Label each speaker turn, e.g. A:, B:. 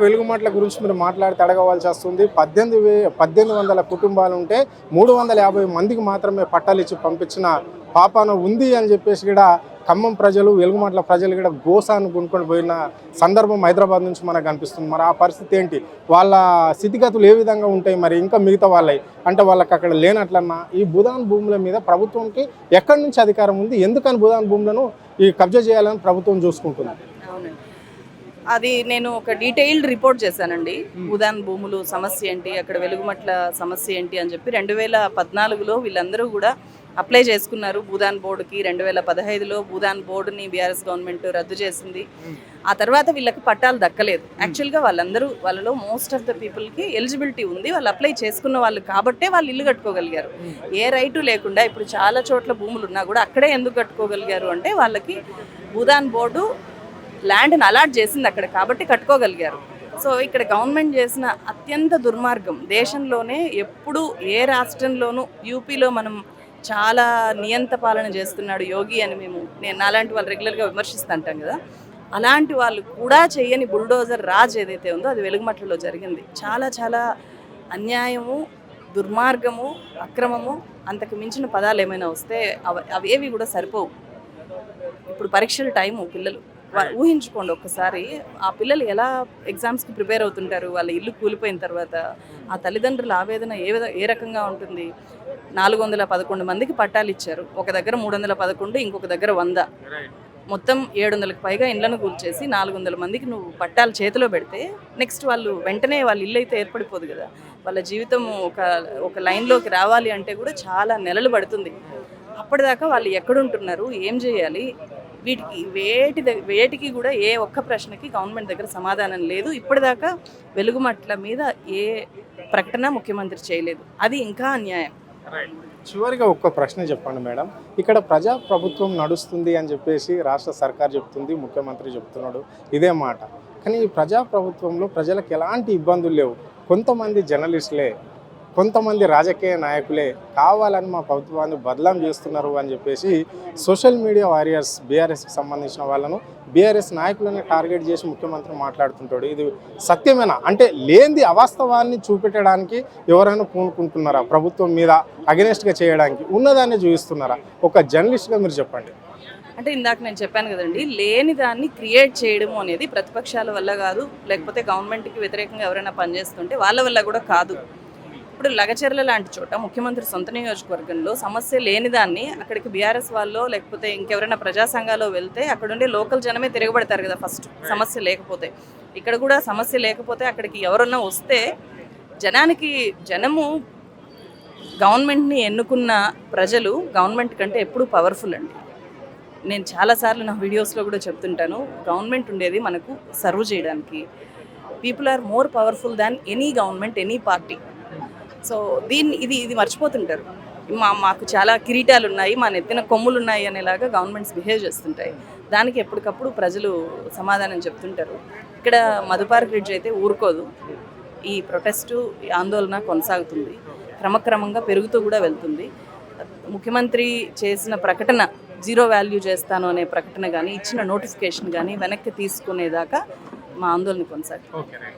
A: వెలుగుమట్ల గురించి మీరు మాట్లాడితే అడగవలసి వస్తుంది. 1800 కుటుంబాలు ఉంటే 350 మందికి మాత్రమే పట్టాలు ఇచ్చి పంపించిన పాపాన ఉంది అని చెప్పేసి కూడా ఖమ్మం ప్రజలు, వెలుగుమట్ల ప్రజలు కూడా గోసాను కొనుక్కొని పోయిన సందర్భం హైదరాబాద్ నుంచి మనకు కనిపిస్తుంది. మరి ఆ పరిస్థితి ఏంటి, వాళ్ళ స్థితిగతులు ఏ విధంగా ఉంటాయి, మరి ఇంకా మిగతా వాళ్ళవి అంటే వాళ్ళకి అక్కడ లేనట్లన్నా ఈ భూదాన్ భూముల మీద ప్రభుత్వంకి ఎక్కడి నుంచి అధికారం ఉంది, ఎందుకని భూదాన్ భూములను ఈ కబ్జా చేయాలని ప్రభుత్వం చూసుకుంటుంది?
B: అది నేను ఒక డీటెయిల్డ్ రిపోర్ట్ చేశానండి. భూదాన్ భూములు సమస్య ఏంటి, అక్కడ వెలుగుమట్ల సమస్య ఏంటి అని చెప్పి 2014లో వీళ్ళందరూ కూడా అప్లై చేసుకున్నారు భూదాన్ బోర్డుకి. 2015లో భూదాన్ బోర్డుని బీఆర్ఎస్ గవర్నమెంట్ రద్దు చేసింది. ఆ తర్వాత వీళ్ళకి పట్టాలు దక్కలేదు. యాక్చువల్గా వాళ్ళలో మోస్ట్ ఆఫ్ ద పీపుల్కి ఎలిజిబిలిటీ ఉంది, వాళ్ళు అప్లై చేసుకున్న వాళ్ళు కాబట్టే వాళ్ళు ఇల్లు కట్టుకోగలిగారు. ఏ రైటు లేకుండా ఇప్పుడు చాలా చోట్ల భూములు ఉన్నా కూడా అక్కడే ఎందుకు కట్టుకోగలిగారు అంటే వాళ్ళకి భూదాన్ బోర్డు ల్యాండ్ని అలాట్ చేసింది అక్కడ కాబట్టి కట్టుకోగలిగారు. సో ఇక్కడ గవర్నమెంట్ చేసిన అత్యంత దుర్మార్గం దేశంలోనే ఎప్పుడు ఏ రాష్ట్రంలోనూ, యూపీలో మనం చాలా నియంత పాలన చేస్తున్నాడు యోగి అని నేను అలాంటి వాళ్ళు రెగ్యులర్గా విమర్శిస్తుంటాం కదా, అలాంటి వాళ్ళు కూడా చేయని బుల్డోజర్ రాజ్ ఏదైతే ఉందో అది వెలుగుమట్లలో జరిగింది. చాలా చాలా అన్యాయము, దుర్మార్గము, అక్రమము, అంతకు మించిన పదాలు ఏమైనా వస్తే అవేవి కూడా సరిపోవు. ఇప్పుడు పరీక్షల టైము, పిల్లలు ఊహించుకోండి ఒక్కసారి, ఆ పిల్లలు ఎలా ఎగ్జామ్స్కి ప్రిపేర్ అవుతుంటారు, వాళ్ళ ఇల్లు కూలిపోయిన తర్వాత ఆ తల్లిదండ్రుల ఆవేదన ఏ రకంగా ఉంటుంది. 411 మందికి పట్టాలు ఇచ్చారు, ఒక దగ్గర 311, ఇంకొక దగ్గర 100, మొత్తం 700కి పైగా ఇళ్లను కూల్చేసి 400 మందికి నువ్వు పట్టాలు చేతిలో పెడితే నెక్స్ట్ వాళ్ళు వెంటనే వాళ్ళ ఇల్లు అయితే ఏర్పడిపోదు కదా, వాళ్ళ జీవితం ఒక లైన్లోకి రావాలి అంటే కూడా చాలా నెలలు పడుతుంది. అప్పటిదాకా వాళ్ళు ఎక్కడుంటున్నారు, ఏం చేయాలి, వేటికి కూడా ఏ ఒక్క ప్రశ్నకి గవర్నమెంట్ దగ్గర సమాధానం లేదు. ఇప్పటిదాకా వెలుగుమట్ల మీద ఏ ప్రకటన ముఖ్యమంత్రి చేయలేదు. అది ఇంకా అన్యాయం.
A: చివరిగా ఒక్క ప్రశ్న చెప్పండి మేడం, ఇక్కడ ప్రజాప్రభుత్వం నడుస్తుంది అని చెప్పేసి రాష్ట్ర సర్కార్ చెప్తుంది, ముఖ్యమంత్రి చెప్తున్నాడు ఇదే మాట. కానీ ఈ ప్రజాప్రభుత్వంలో ప్రజలకు ఎలాంటి ఇబ్బందులు లేవు. కొంతమంది జర్నలిస్టులే, కొంతమంది రాజకీయ నాయకులే కావాలని మా ప్రభుత్వాన్ని బదలాం చేస్తున్నారు అని చెప్పేసి సోషల్ మీడియా వారియర్స్, బీఆర్ఎస్కి సంబంధించిన వాళ్ళను, బీఆర్ఎస్ నాయకులను టార్గెట్ చేసి ముఖ్యమంత్రి మాట్లాడుతుంటాడు. ఇది సత్యమేనా? అంటే లేనిది అవాస్తవాన్ని చూపెట్టడానికి ఎవరైనా పూనుకుంటున్నారా? ప్రభుత్వం మీద అగెనెస్ట్గా చేయడానికి ఉన్నదాన్ని చూపిస్తున్నారా? ఒక జర్నలిస్ట్గా మీరు చెప్పండి.
B: అంటే ఇందాక నేను చెప్పాను కదండి, లేని దాన్ని క్రియేట్ చేయడము అనేది ప్రతిపక్షాల వల్ల కాదు, లేకపోతే గవర్నమెంట్కి వ్యతిరేకంగా ఎవరైనా పనిచేస్తుంటే వాళ్ళ వల్ల కూడా కాదు. ఇప్పుడు లగచర్ల లాంటి చోట ముఖ్యమంత్రి సొంత నియోజకవర్గంలో సమస్య లేని దాన్ని అక్కడికి బీఆర్ఎస్ వాళ్ళు లేకపోతే ఇంకెవరైనా ప్రజా సంఘాల్లో వెళ్తే అక్కడుండే లోకల్ జనమే తిరగబడతారు కదా ఫస్ట్, సమస్య లేకపోతే. ఇక్కడ కూడా సమస్య లేకపోతే అక్కడికి ఎవరన్నా వస్తే జనము గవర్నమెంట్ని ఎన్నుకున్న ప్రజలు గవర్నమెంట్ కంటే ఎప్పుడూ పవర్ఫుల్ అండి. నేను చాలాసార్లు నా వీడియోస్లో కూడా చెప్తుంటాను, గవర్నమెంట్ ఉండేది మనకు సర్వ్ చేయడానికి. People are more powerful than any government, any party. So ఇది మర్చిపోతుంటారు. మాకు చాలా కిరీటాలు ఉన్నాయి, మా నెత్తిన కొమ్ములు ఉన్నాయి అనేలాగా గవర్నమెంట్స్ బిహేవ్ చేస్తుంటాయి. దానికి ఎప్పటికప్పుడు ప్రజలు సమాధానం చెప్తుంటారు. ఇక్కడ మధుపార్క్ బ్రిడ్జ్ అయితే ఊరుకోదు. ఈ ప్రొటెస్టు, ఈ ఆందోళన కొనసాగుతుంది, క్రమక్రమంగా పెరుగుతూ కూడా వెళ్తుంది. ముఖ్యమంత్రి చేసిన ప్రకటన జీరో వాల్యూ చేస్తాను అనే ప్రకటన కానీ, ఇచ్చిన నోటిఫికేషన్ కానీ వెనక్కి తీసుకునేదాకా మా ఆందోళన కొనసాగుతుంది.